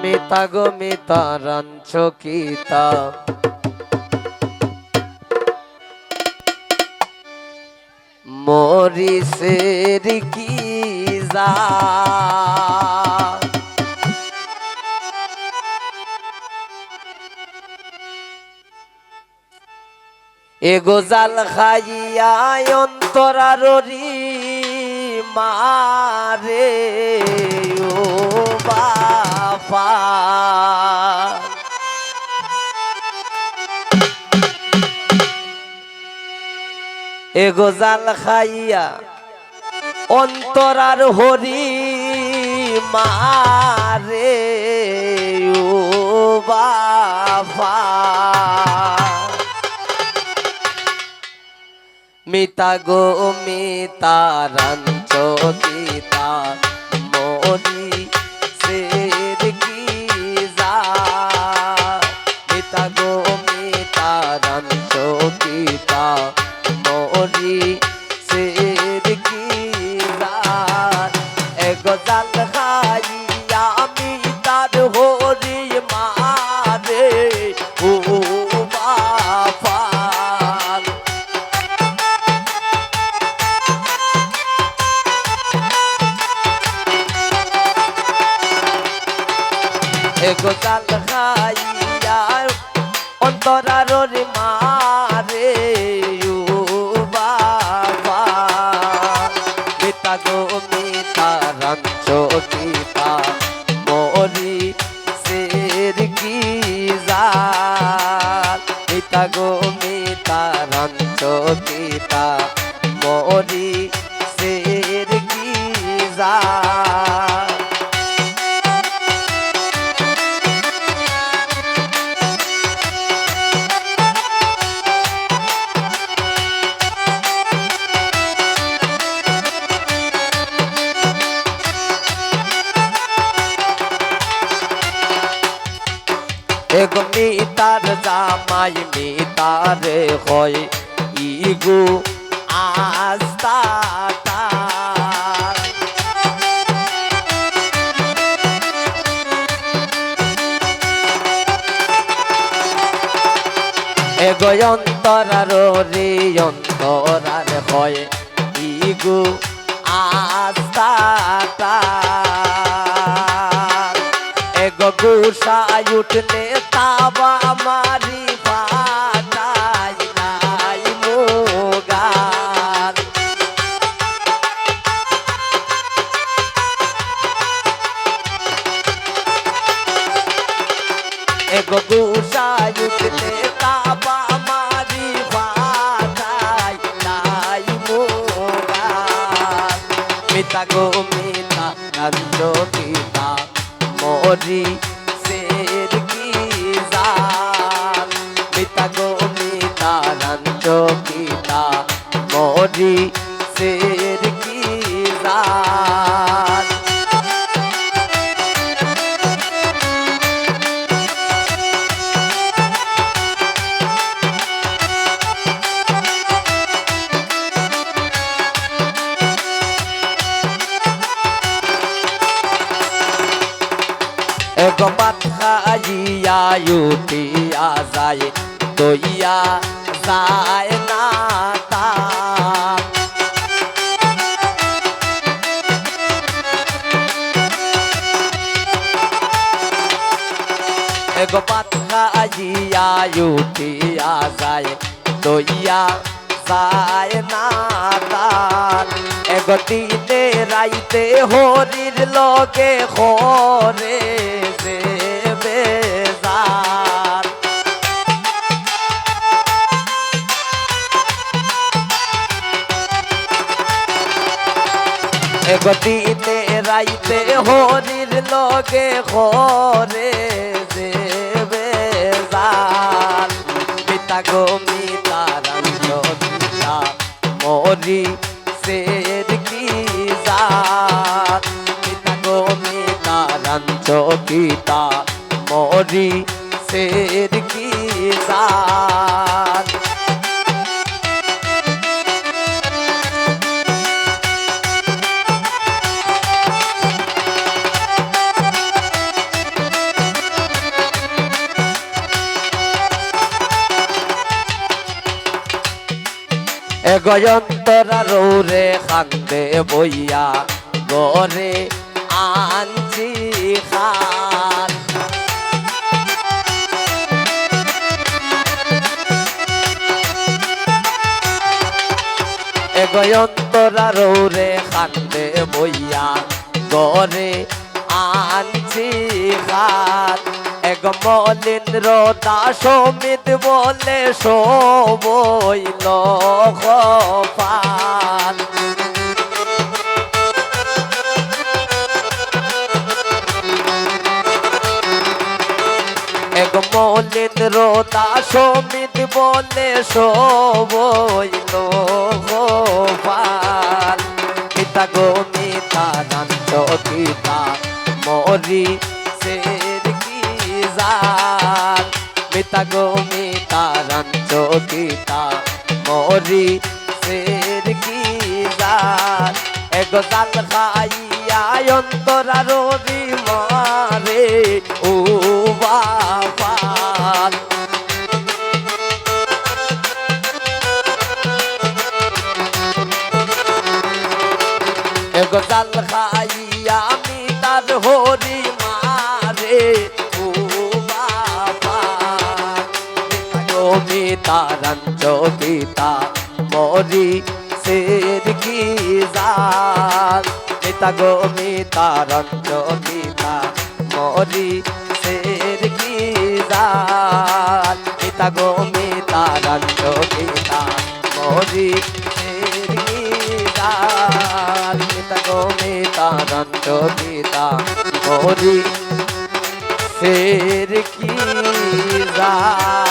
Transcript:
মিতা গো Mita ranch কিতা মরিসের কি যা এগো জাল খাইয়া অন্তরারি মারে ও বাবা এগো জাল খাইয়া অন্তরার হরি মারে ও বাবা মিতা গো মিতা রাঞ্চ কিতা মরি সের কি যা মিতা গো মিতা রাঞ্চ কিতা মরি সের কি যা এগো জাল খাইয়া মিতার হরি মারে ও বাবা এগো জাল খাইয়া অন্তরার মারে ও বাবা মিতা গো মিতা রাঞ্চ কিতা মরি সের কি যা মিতা গো মিতা রাঞ্চ কিতা মরি সের কি যা এগো মিতার জামাই মিতার হয় ইগো আস্তাটা এগো অন্তরার রে অন্তরার হয় ইগো আস্তাটা এগো গুসাই উঠলে তাবা মারি ফাটাই নাই মোগান এগো গুসাই উঠলে তাবা মারি ফাটাই নাই মোগান মিতা গো মিতা রাঞ্চ কিতা মরি সের কি যা মিতা গো মিতা রাঞ্চ কিতা মরি সের কি যা এগো ভাত খাইয়া উঠিয়া যায় দইয়া যায় না তা এগো ভাত খাইয়া উঠিয়া যায় দইয়া যায় না তার এগো দিনে রাইতে হরির লগে হরে যে বেজার এগো দিনে রাইতে হরির লগে হরে যে বেজার মিতা গো মিতা রাঞ্চ কিতা মরি সের কি যা মিতা গো মিতা রাঞ্চ কিতা মরি সের কি যা গয়ন্তরা রৌরে খান্দে বইয়া গরে আনছি খান গয়ন্তরা রৌরে খান্দে বইয়া গরে আনছি খান এক মলিন্দ্র দাসমিত বলে সবইল পান এক মলিন্দ্র দাসমিত বলে সবইল পান পিতা গো মিতা দান্ত পিতা মরি সের কি জান মিতা গো মিতা দান্ত পিতা মরি সের কি জান এক জাল খাইয়া অন্তরা রবি মারে ও বাবা এক জাল খাইয়া আমি তার হরি মারে ও বাবা মিতা রঞ্জ পিতা মরি সের কি জাল মিতা গো মিতা রঞ্জ পিতা মরি সের কি জাল মিতা গো মিতা রঞ্জ পিতা মরি সের কি জাল মিতা গো মিতা রঞ্জ পিতা মরি সের কি জাল